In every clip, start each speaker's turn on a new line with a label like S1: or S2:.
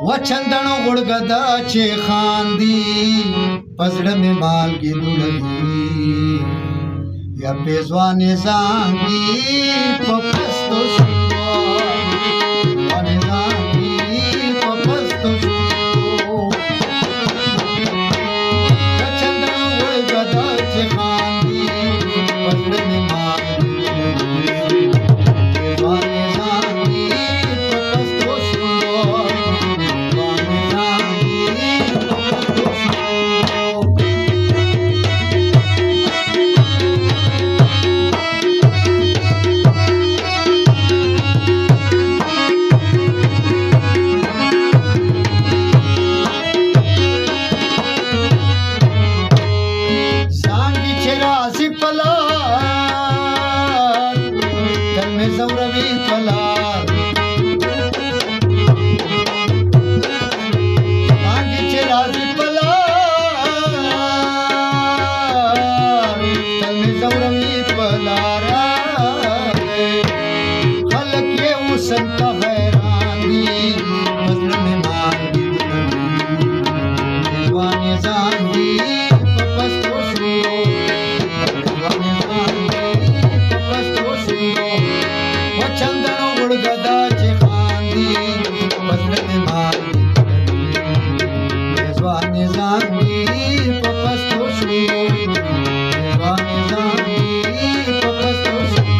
S1: وچندن غړګدا چې خاندي پزړه مې مالګې دولدي یا پیزوانې زانګي په پستو شپو وانې زانګي په پستو شپو وچندن غړګدا چې خاندي پزړه مې مالګې دولدي پیزوانې زانګي په پستو شپو संता हैरानी मजलूम मांगी दीवाने जानी पपस्तो सुनो दीवाने जानी पपस्तो सुनो वचंदन गुड़गदा चे खांदी मजलूम मांगी दीवाने जानी पपस्तो सुनो दीवाने जानी पपस्तो सुनो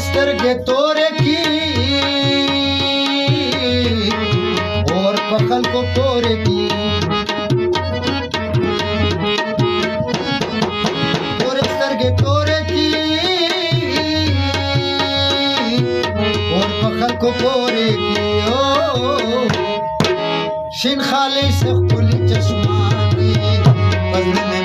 S1: سترګې تورې کی اور په خلکو پورې کی تورې سترګې تورې کی اور په خلکو پورې کی او شین خالص خپل چشمانې پزړه مې